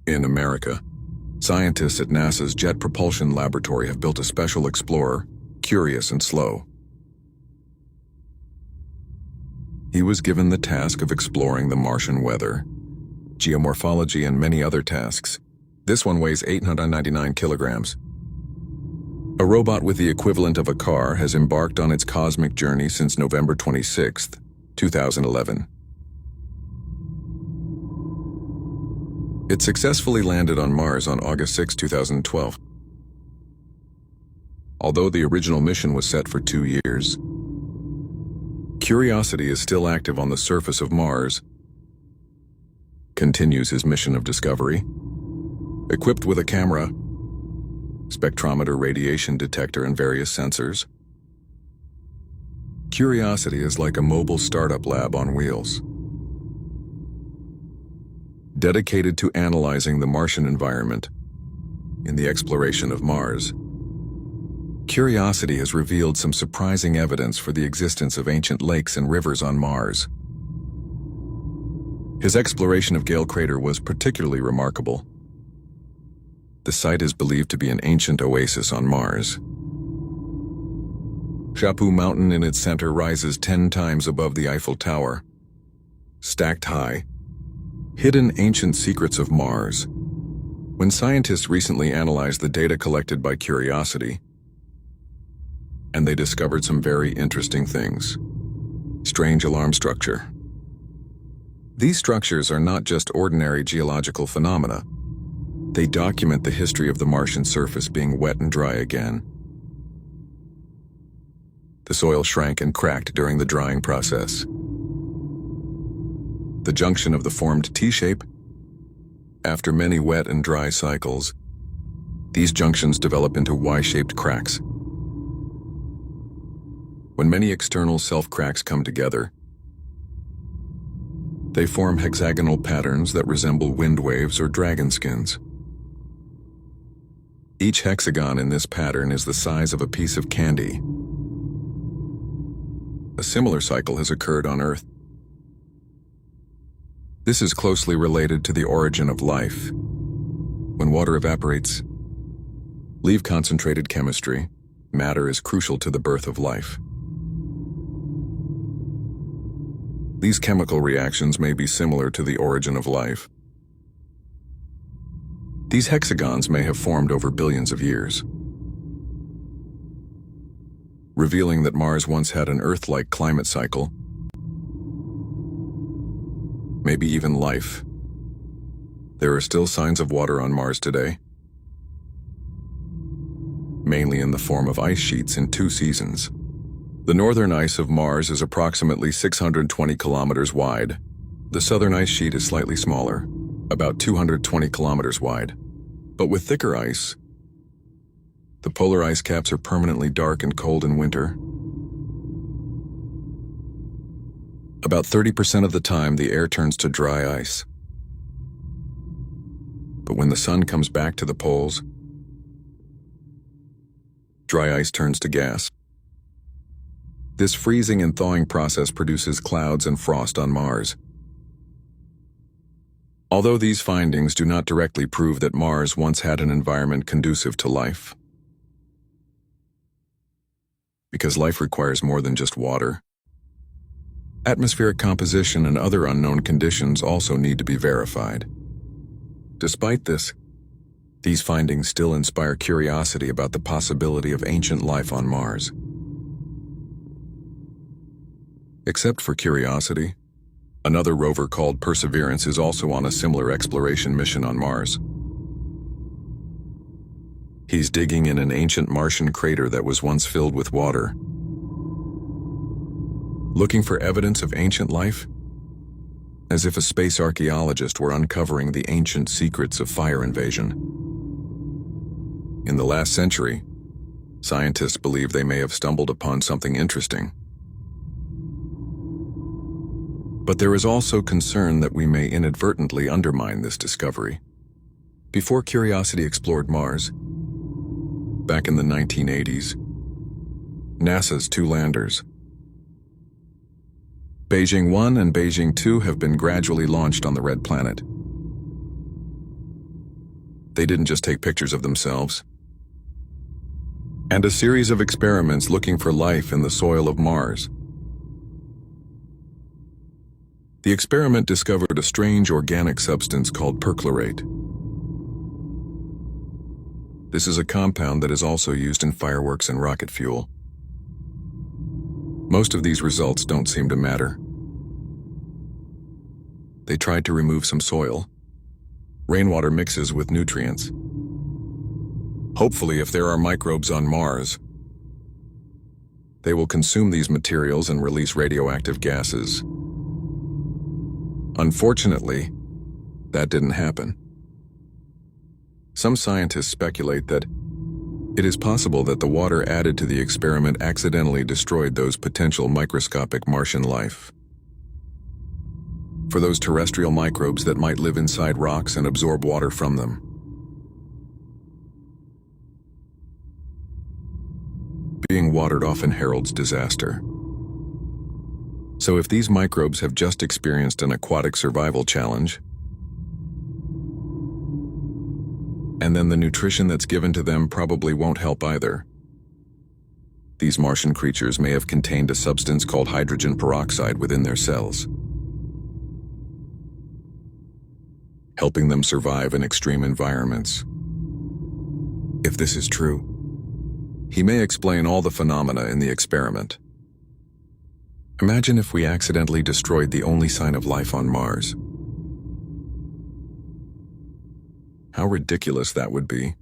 In America, scientists at NASA's Jet Propulsion Laboratory have built a special explorer, curious and slow. He was given the task of exploring the Martian weather, geomorphology, and many other tasks. This one weighs 899 kilograms. A robot with the equivalent of a car has embarked on its cosmic journey since November 26, 2011. It successfully landed on Mars on August 6, 2012. Although the original mission was set for 2 years, Curiosity is still active on the surface of Mars, continues his mission of discovery. Equipped with a camera, spectrometer, radiation detector, and various sensors, Curiosity is like a mobile startup lab on wheels, dedicated to analyzing the Martian environment. In the exploration of Mars, Curiosity has revealed some surprising evidence for the existence of ancient lakes and rivers on Mars. His exploration of Gale Crater was particularly remarkable. The site is believed to be an ancient oasis on Mars. Chapu Mountain in its center rises 10 times above the Eiffel Tower. Stacked high, hidden ancient secrets of Mars. When scientists recently analyzed the data collected by Curiosity, and they discovered some very interesting things. Strange alarm structure. These structures are not just ordinary geological phenomena. They document the history of the Martian surface being wet and dry again. The soil shrank and cracked during the drying process. The junction of the formed T-shape. After many wet and dry cycles, these junctions develop into Y-shaped cracks. When many external self-cracks come together, they form hexagonal patterns that resemble wind waves or dragon skins. Each hexagon in this pattern is the size of a piece of candy. A similar cycle has occurred on Earth. This is closely related to the origin of life. When water evaporates, leave concentrated chemistry, matter is crucial to the birth of life. These chemical reactions may be similar to the origin of life. These hexagons may have formed over billions of years, revealing that Mars once had an Earth-like climate cycle, maybe even life. There are still signs of water on Mars today, mainly in the form of ice sheets in 2 seasons. The northern ice of Mars is approximately 620 kilometers wide. The southern ice sheet is slightly smaller, about 220 kilometers wide. But with thicker ice, the polar ice caps are permanently dark and cold in winter. About 30% of the time, the air turns to dry ice. But when the sun comes back to the poles, dry ice turns to gas. This freezing and thawing process produces clouds and frost on Mars. Although these findings do not directly prove that Mars once had an environment conducive to life, because life requires more than just water, atmospheric composition and other unknown conditions also need to be verified. Despite this, these findings still inspire curiosity about the possibility of ancient life on Mars. Except for Curiosity, another rover called Perseverance is also on a similar exploration mission on Mars. He's digging in an ancient Martian crater that was once filled with water, looking for evidence of ancient life, as if a space archaeologist were uncovering the ancient secrets of fire invasion. In the last century, scientists believe they may have stumbled upon something interesting. But there is also concern that we may inadvertently undermine this discovery. Before Curiosity explored Mars, back in the 1980s, NASA's 2 landers, Beijing 1 and Beijing 2, have been gradually launched on the Red Planet. They didn't just take pictures of themselves. And a series of experiments looking for life in the soil of Mars. The experiment discovered a strange organic substance called perchlorate. This is a compound that is also used in fireworks and rocket fuel. Most of these results don't seem to matter. They tried to remove some soil. Rainwater mixes with nutrients. Hopefully, if there are microbes on Mars, they will consume these materials and release radioactive gases. Unfortunately, that didn't happen. Some scientists speculate that it is possible that the water added to the experiment accidentally destroyed those potential microscopic Martian life. For those terrestrial microbes that might live inside rocks and absorb water from them. Being watered often heralds disaster. So if these microbes have just experienced an aquatic survival challenge, and then the nutrition that's given to them probably won't help either. These Martian creatures may have contained a substance called hydrogen peroxide within their cells, helping them survive in extreme environments. If this is true, he may explain all the phenomena in the experiment. Imagine if we accidentally destroyed the only sign of life on Mars. How ridiculous that would be.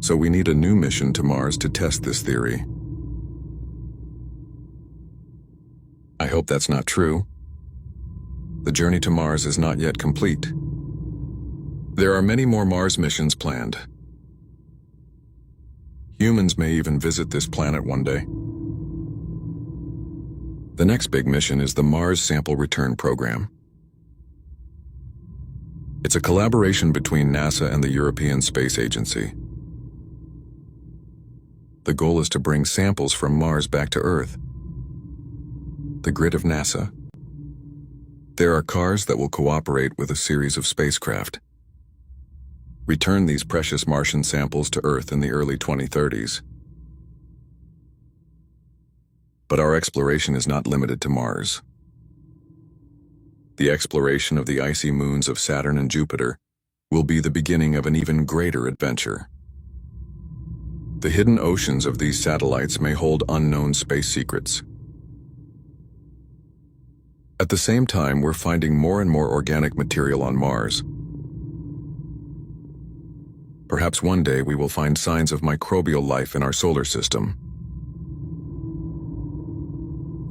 So we need a new mission to Mars to test this theory. I hope that's not true. The journey to Mars is not yet complete. There are many more Mars missions planned. Humans may even visit this planet one day. The next big mission is the Mars Sample Return Program. It's a collaboration between NASA and the European Space Agency. The goal is to bring samples from Mars back to Earth. The grid of NASA. There are cars that will cooperate with a series of spacecraft. Return these precious Martian samples to Earth in the early 2030s. But our exploration is not limited to Mars. The exploration of the icy moons of Saturn and Jupiter will be the beginning of an even greater adventure. The hidden oceans of these satellites may hold unknown space secrets. At the same time, we're finding more and more organic material on Mars. Perhaps one day we will find signs of microbial life in our solar system.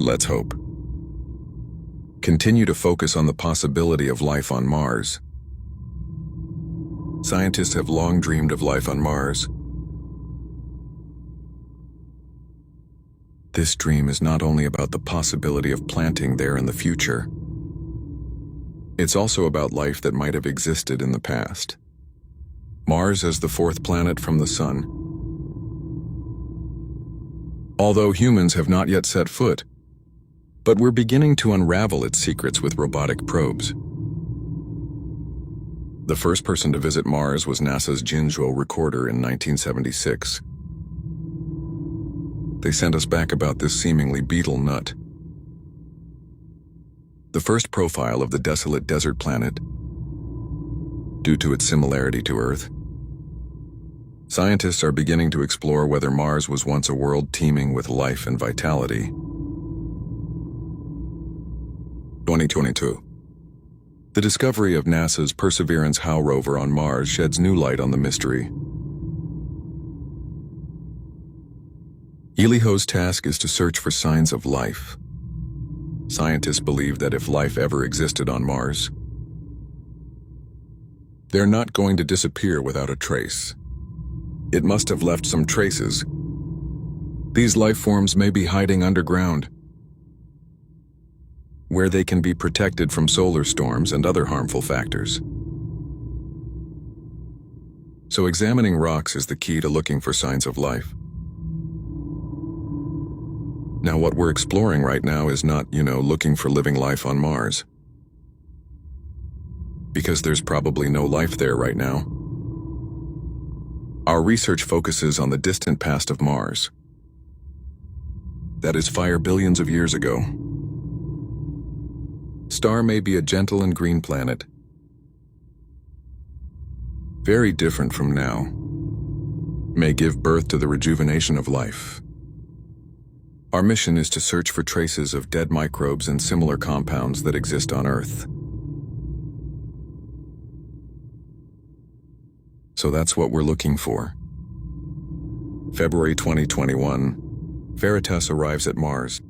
Let's hope. Continue to focus on the possibility of life on Mars. Scientists have long dreamed of life on Mars. This dream is not only about the possibility of planting there in the future. It's also about life that might have existed in the past. Mars as the fourth planet from the Sun. Although humans have not yet set foot, but we're beginning to unravel its secrets with robotic probes. The first person to visit Mars was NASA's Jinzhou recorder in 1976. They sent us back about this seemingly beetle nut. The first profile of the desolate desert planet, due to its similarity to Earth. Scientists are beginning to explore whether Mars was once a world teeming with life and vitality. 2022. The discovery of NASA's Perseverance HAL rover on Mars sheds new light on the mystery. ELIHO's task is to search for signs of life. Scientists believe that if life ever existed on Mars, they're not going to disappear without a trace. It must have left some traces. These life forms may be hiding underground, where they can be protected from solar storms and other harmful factors. So examining rocks is the key to looking for signs of life. Now what we're exploring right now is not, looking for living life on Mars. because there's probably no life there right now. Our research focuses on the distant past of Mars. That is fire billions of years ago. Star may be a gentle and green planet, very different from now, may give birth to the rejuvenation of life. Our mission is to search for traces of dead microbes and similar compounds that exist on Earth. So that's what we're looking for. February 2021, Veritas arrives at Mars,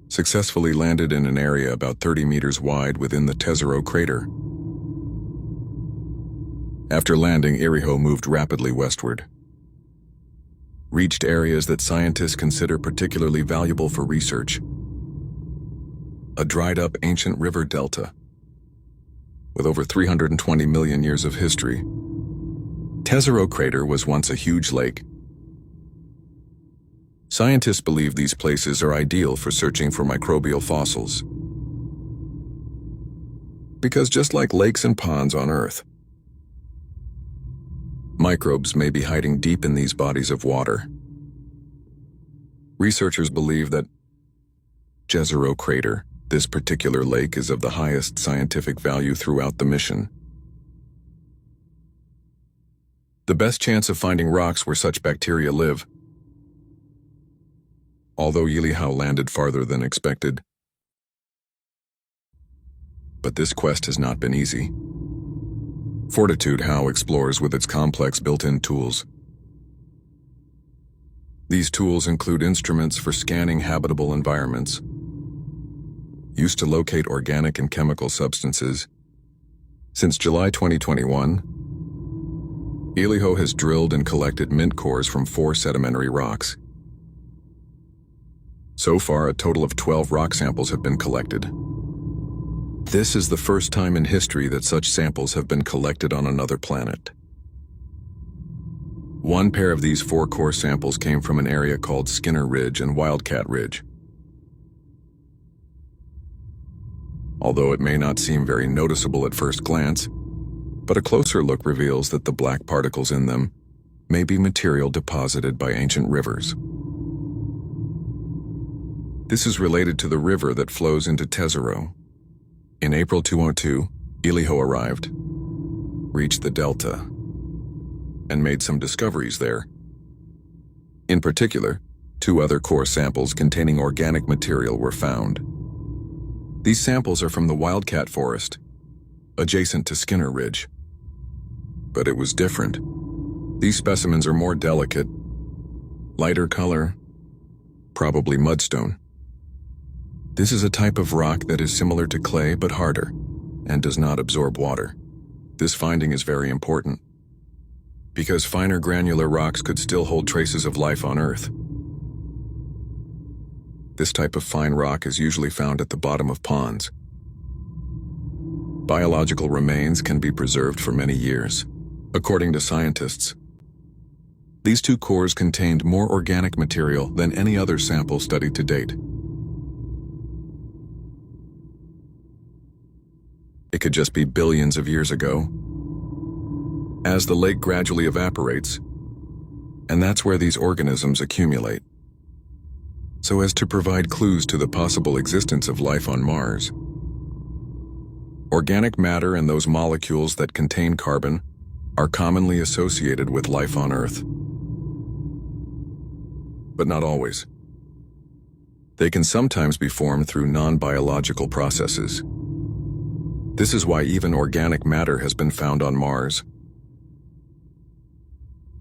successfully landed in an area about 30 meters wide within the Tesoro crater. After landing, Iriho moved rapidly westward, reached areas that scientists consider particularly valuable for research. A dried-up ancient river delta with over 320 million years of history. Tesoro crater was once a huge lake. Scientists believe these places are ideal for searching for microbial fossils, because just like lakes and ponds on Earth, microbes may be hiding deep in these bodies of water. Researchers believe that Tesoro crater, this particular lake, is of the highest scientific value throughout the mission. The best chance of finding rocks where such bacteria live. Although Iliho landed farther than expected. But this quest has not been easy. Fortitude How explores with its complex built-in tools. These tools include instruments for scanning habitable environments, used to locate organic and chemical substances. Since July 2021, Iliho has drilled and collected mint cores from 4 sedimentary rocks. So far, a total of 12 rock samples have been collected. This is the first time in history that such samples have been collected on another planet. One pair of these 4 core samples came from an area called Skinner Ridge and Wildcat Ridge. Although it may not seem very noticeable at first glance, but a closer look reveals that the black particles in them may be material deposited by ancient rivers. This is related to the river that flows into Tesoro. In April 2002, Iliho arrived, reached the delta, and made some discoveries there. In particular, 2 other core samples containing organic material were found. These samples are from the Wildcat Forest, adjacent to Skinner Ridge. But it was different. These specimens are more delicate, lighter color, probably mudstone. This is a type of rock that is similar to clay but harder and does not absorb water. This finding is very important because finer granular rocks could still hold traces of life on Earth. This type of fine rock is usually found at the bottom of ponds. Biological remains can be preserved for many years, according to scientists. These 2 cores contained more organic material than any other sample studied to date. It could just be billions of years ago, as the lake gradually evaporates, and that's where these organisms accumulate, so as to provide clues to the possible existence of life on Mars. Organic matter and those molecules that contain carbon are commonly associated with life on Earth. But not always. They can sometimes be formed through non-biological processes. This is why even organic matter has been found on Mars.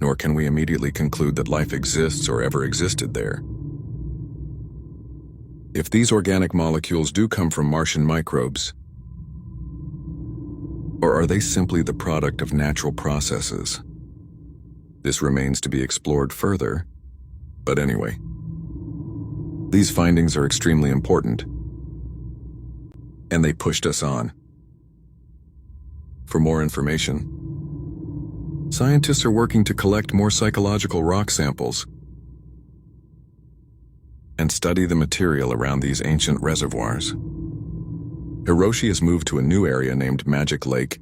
Nor can we immediately conclude that life exists or ever existed there. If these organic molecules do come from Martian microbes, or are they simply the product of natural processes? This remains to be explored further, but anyway. These findings are extremely important, and they pushed us on. For more information, scientists are working to collect more psychological rock samples and study the material around these ancient reservoirs. Hiroshi has moved to a new area named Magic Lake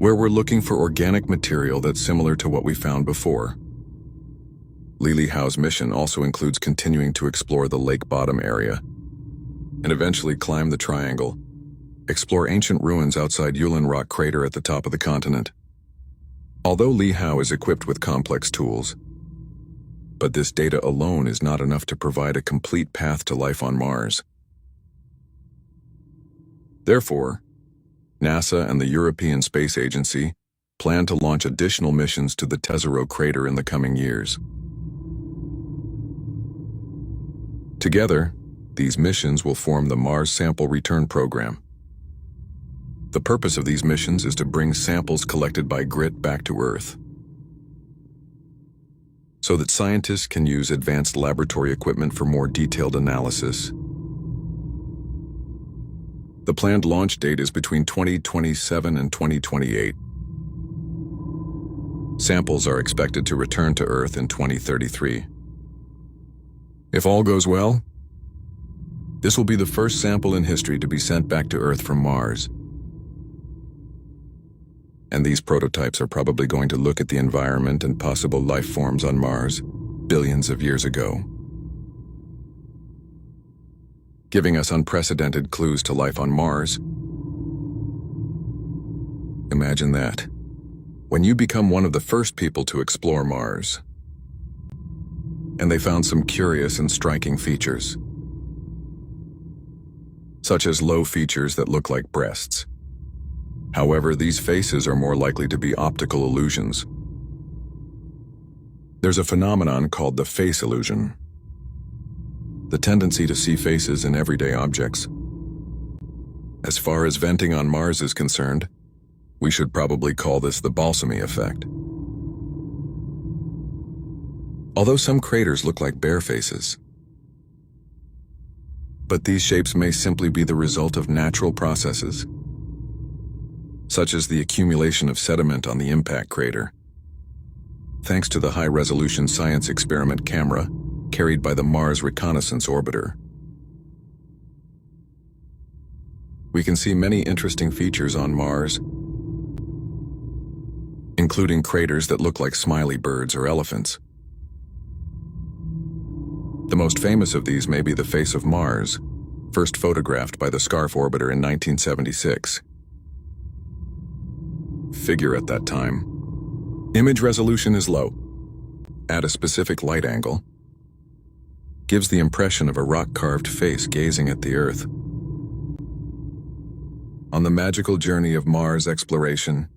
where we're looking for organic material that's similar to what we found before. Li Hao's mission also includes continuing to explore the lake bottom area and eventually climb the triangle, explore ancient ruins outside Yulin Rock Crater at the top of the continent. Although Li Hao is equipped with complex tools, but this data alone is not enough to provide a complete path to life on Mars. Therefore, NASA and the European Space Agency plan to launch additional missions to the Tesoro crater in the coming years. Together, these missions will form the Mars Sample Return Program. The purpose of these missions is to bring samples collected by GRIT back to Earth, so that scientists can use advanced laboratory equipment for more detailed analysis. The planned launch date is between 2027 and 2028. Samples are expected to return to Earth in 2033. If all goes well, this will be the first sample in history to be sent back to Earth from Mars. And these prototypes are probably going to look at the environment and possible life forms on Mars billions of years ago, giving us unprecedented clues to life on Mars. Imagine that, when you become one of the first people to explore Mars, and they found some curious and striking features, such as low features that look like breasts. However, these faces are more likely to be optical illusions. There's a phenomenon called the face illusion, the tendency to see faces in everyday objects. As far as venting on Mars is concerned, we should probably call this the balsamy effect. Although some craters look like bare faces, but these shapes may simply be the result of natural processes, such as the accumulation of sediment on the impact crater. Thanks to the high-resolution science experiment camera carried by the Mars Reconnaissance Orbiter, we can see many interesting features on Mars, including craters that look like smiley birds or elephants. The most famous of these may be the face of Mars, first photographed by the SCARF orbiter in 1976. Figure at that time. Image resolution is low. At a specific light angle, gives the impression of a rock-carved face gazing at the Earth. On the magical journey of Mars exploration,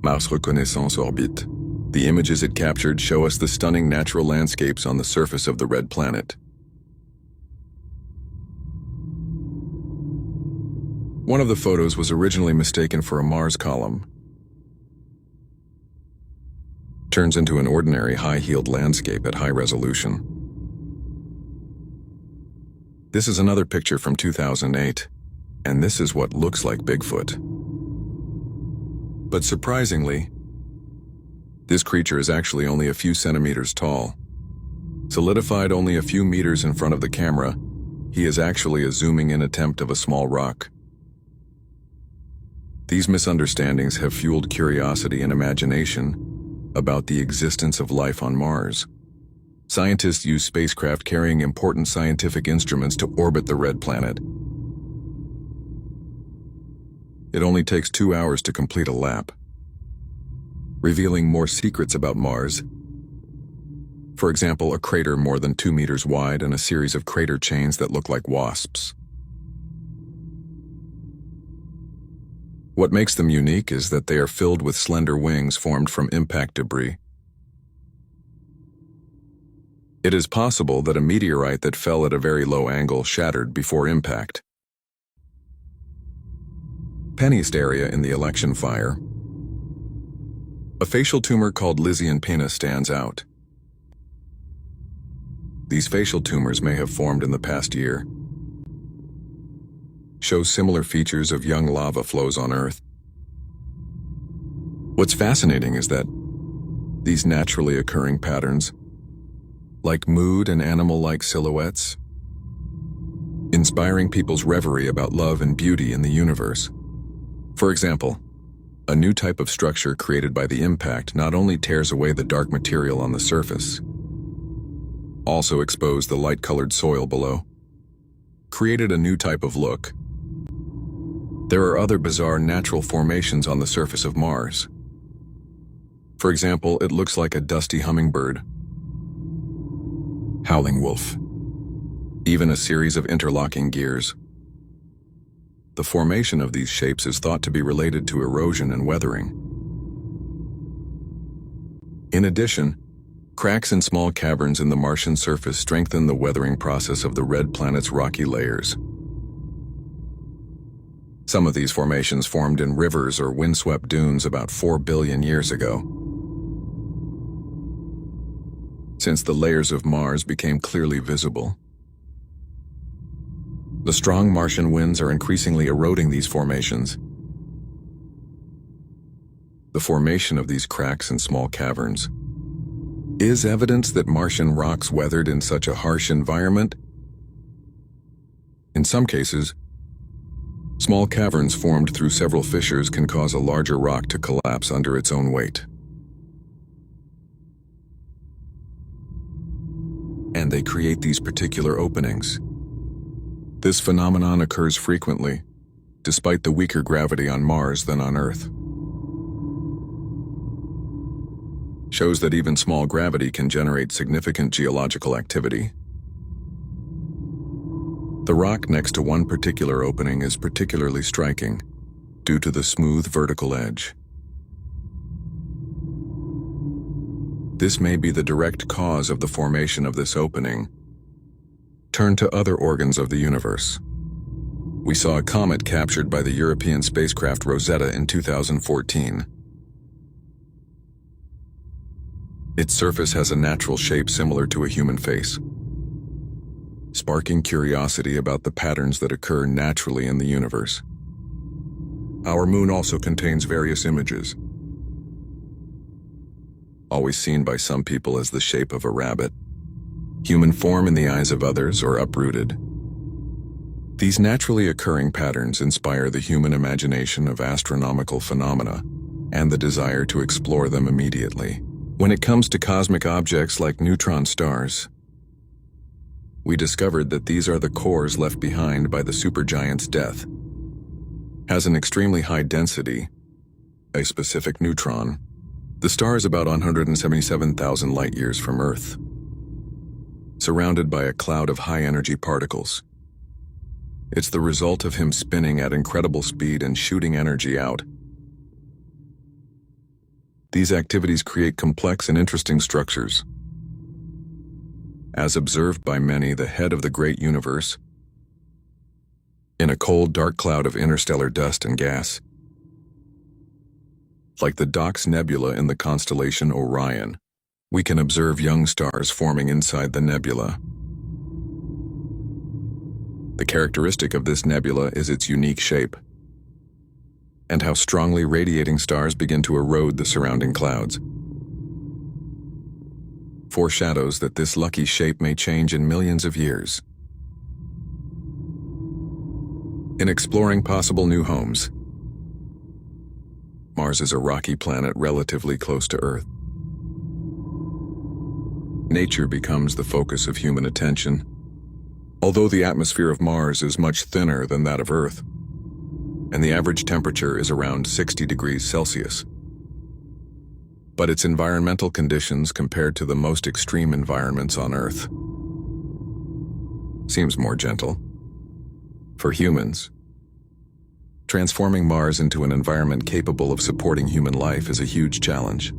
Mars Reconnaissance Orbite, the images it captured show us the stunning natural landscapes on the surface of the red planet. One of the photos was originally mistaken for a Mars column. Turns into an ordinary high-heeled landscape at high resolution. This is another picture from 2008, and this is what looks like Bigfoot. But surprisingly, this creature is actually only a few centimeters tall. Solidified only a few meters in front of the camera, he is actually a zooming-in attempt of a small rock. These misunderstandings have fueled curiosity and imagination about the existence of life on Mars. Scientists use spacecraft carrying important scientific instruments to orbit the red planet. It only takes 2 hours to complete a lap, revealing more secrets about Mars. For example, a crater more than 2 meters wide and a series of crater chains that look like wasps. What makes them unique is that they are filled with slender wings formed from impact debris. It is possible that a meteorite that fell at a very low angle shattered before impact. Penniest area in the election fire. A facial tumor called Lysian pinna stands out. These facial tumors may have formed in the past year. Shows similar features of young lava flows on Earth. What's fascinating is that these naturally occurring patterns, like mood and animal-like silhouettes, inspiring people's reverie about love and beauty in the universe. For example, A new type of structure created by the impact not only tears away the dark material on the surface, also exposed the light-colored soil below, created a new type of look. There are other bizarre natural formations on the surface of Mars. For example, it looks like a dusty hummingbird, howling wolf, even a series of interlocking gears. The formation of these shapes is thought to be related to erosion and weathering. In addition, cracks in small caverns in the Martian surface strengthen the weathering process of the red planet's rocky layers. Some of these formations formed in rivers or windswept dunes about 4 billion years ago. Since the layers of Mars became clearly visible, the strong Martian winds are increasingly eroding these formations. The formation of these cracks in small caverns is evidence that Martian rocks weathered in such a harsh environment. In some cases, small caverns formed through several fissures can cause a larger rock to collapse under its own weight. And they create these particular openings. This phenomenon occurs frequently, despite the weaker gravity on Mars than on Earth. Shows that even small gravity can generate significant geological activity. The rock next to one particular opening is particularly striking due to the smooth vertical edge. This may be the direct cause of the formation of this opening. Turn to other organs of the universe. We saw a comet captured by the European spacecraft Rosetta in 2014. Its surface has a natural shape similar to a human face, sparking curiosity about the patterns that occur naturally in the universe. Our moon also contains various images, always seen by some people as the shape of a rabbit, human form in the eyes of others, or uprooted. These naturally occurring patterns inspire the human imagination of astronomical phenomena and the desire to explore them immediately. When it comes to cosmic objects like neutron stars, we discovered that these are the cores left behind by the supergiant's death. Has an extremely high density, a specific neutron. The star is about 177,000 light-years from Earth, surrounded by a cloud of high-energy particles. It's the result of him spinning at incredible speed and shooting energy out. These activities create complex and interesting structures. As observed by many, the head of the great universe, in a cold, dark cloud of interstellar dust and gas, like the Dox Nebula in the constellation Orion. We can observe young stars forming inside the nebula. The characteristic of this nebula is its unique shape, and how strongly radiating stars begin to erode the surrounding clouds. Foreshadows that this lucky shape may change in millions of years. In exploring possible new homes, Mars is a rocky planet relatively close to Earth. Nature becomes the focus of human attention. Although the atmosphere of Mars is much thinner than that of Earth, and the average temperature is around 60 degrees Celsius, but its environmental conditions compared to the most extreme environments on Earth seems more gentle. For humans, transforming Mars into an environment capable of supporting human life is a huge challenge.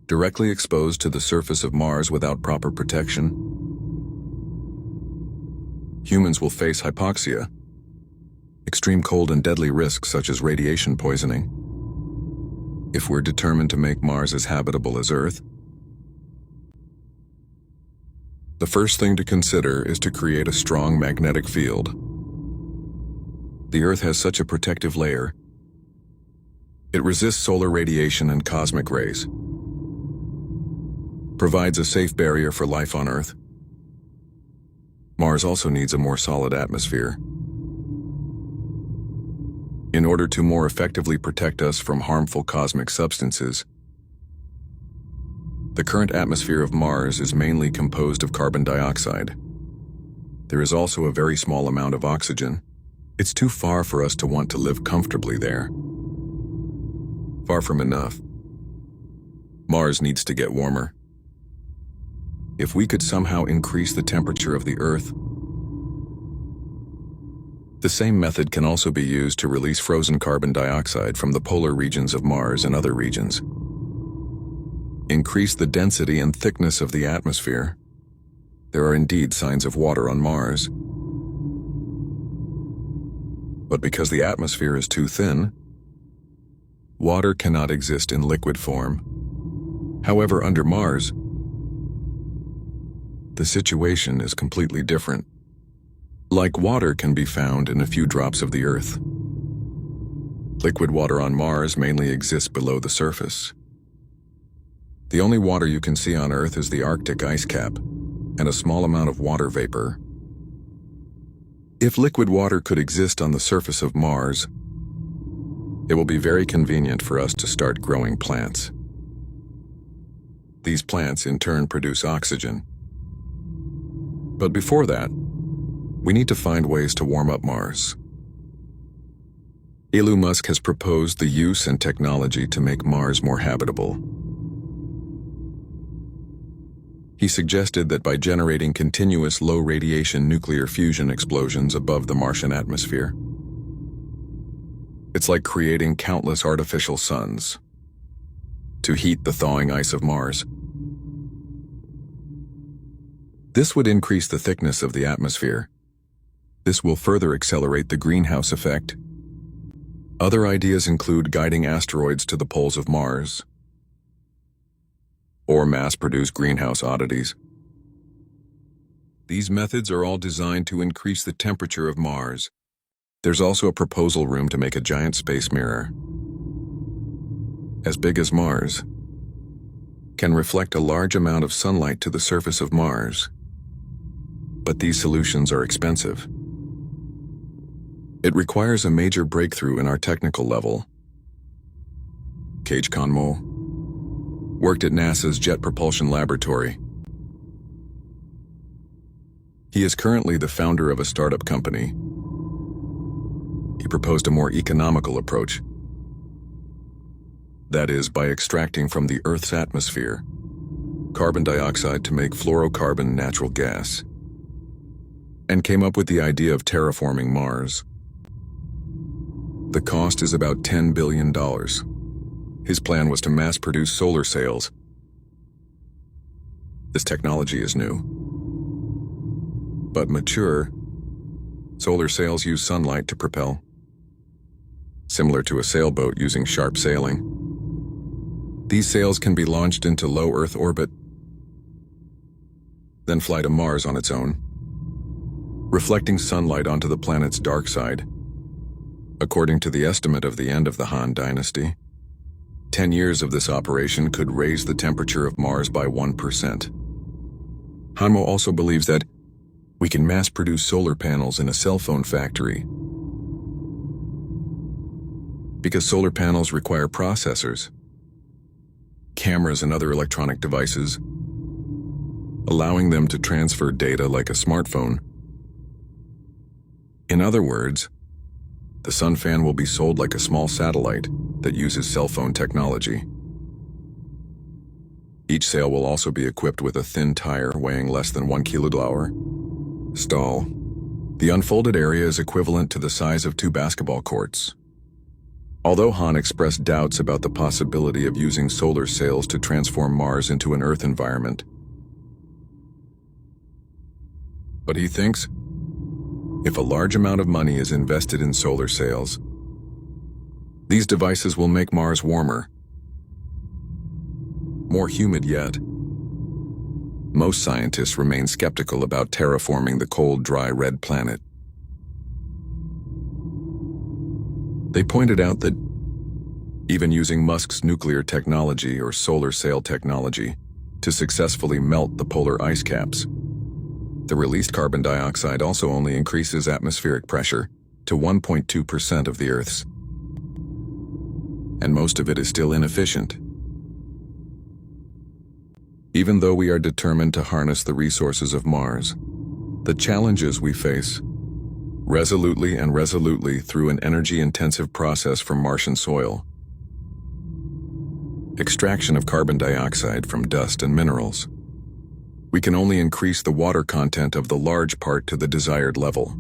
Directly exposed to the surface of Mars without proper protection, humans will face hypoxia, extreme cold, and deadly risks such as radiation poisoning. If we're determined to make Mars as habitable as Earth, the first thing to consider is to create a strong magnetic field. The Earth has such a protective layer. It resists solar radiation and cosmic rays, provides a safe barrier for life on Earth. Mars also needs a more solid atmosphere. in order to more effectively protect us from harmful cosmic substances. The current atmosphere of Mars is mainly composed of carbon dioxide. There is also a very small amount of oxygen. It's too far for us to want to live comfortably there. Far from enough. Mars needs to get warmer. If we could somehow increase the temperature of the Earth, the same method can also be used to release frozen carbon dioxide from the polar regions of Mars and other regions. Increase the density and thickness of the atmosphere. There are indeed signs of water on Mars. But because the atmosphere is too thin, water cannot exist in liquid form. However, under Mars, the situation is completely different. Like water can be found in a few drops of the Earth. Liquid water on Mars mainly exists below the surface. The only water you can see on Earth is the Arctic ice cap and a small amount of water vapor. If liquid water could exist on the surface of Mars, it will be very convenient for us to start growing plants. These plants in turn produce oxygen. But before that, we need to find ways to warm up Mars. Elon Musk has proposed the use and technology to make Mars more habitable. He suggested that by generating continuous low-radiation nuclear fusion explosions above the Martian atmosphere, it's like creating countless artificial suns to heat the thawing ice of Mars. This would increase the thickness of the atmosphere. This will further accelerate the greenhouse effect. Other ideas include guiding asteroids to the poles of Mars, or mass-produce greenhouse oddities. These methods are all designed to increase the temperature of Mars. There's also a proposal room to make a giant space mirror, as big as Mars, can reflect a large amount of sunlight to the surface of Mars. But these solutions are expensive. It requires a major breakthrough in our technical level. Cage Conmo worked at NASA's Jet Propulsion Laboratory. He is currently the founder of a startup company. He proposed a more economical approach. That is, by extracting from the Earth's atmosphere carbon dioxide to make fluorocarbon natural gas, and came up with the idea of terraforming Mars. The cost is about $10 billion. His plan was to mass-produce solar sails. This technology is new, but mature. Solar sails use sunlight to propel, similar to a sailboat using sharp sailing. These sails can be launched into low Earth orbit, then fly to Mars on its own, reflecting sunlight onto the planet's dark side. According to the estimate of the end of the Han Dynasty, 10 years of this operation could raise the temperature of Mars by 1%. Hanmo also believes that we can mass-produce solar panels in a cell phone factory, because solar panels require processors, cameras, and other electronic devices, allowing them to transfer data like a smartphone. In other words, the sun fan will be sold like a small satellite that uses cell phone technology. Each sail will also be equipped with a thin tire weighing less than 1 kWh. Stall. The unfolded area is equivalent to the size of 2 basketball courts. Although Han expressed doubts about the possibility of using solar sails to transform Mars into an Earth environment, but he thinks if a large amount of money is invested in solar sails, these devices will make Mars warmer, more humid yet. Most scientists remain skeptical about terraforming the cold, dry, red planet. They pointed out that even using Musk's nuclear technology or solar sail technology to successfully melt the polar ice caps, the released carbon dioxide also only increases atmospheric pressure to 1.2% of the Earth's. and most of it is still inefficient. Even though we are determined to harness the resources of Mars, the challenges we face resolutely through an energy-intensive process from Martian soil. Extraction of carbon dioxide from dust and minerals. We can only increase the water content of the large part to the desired level.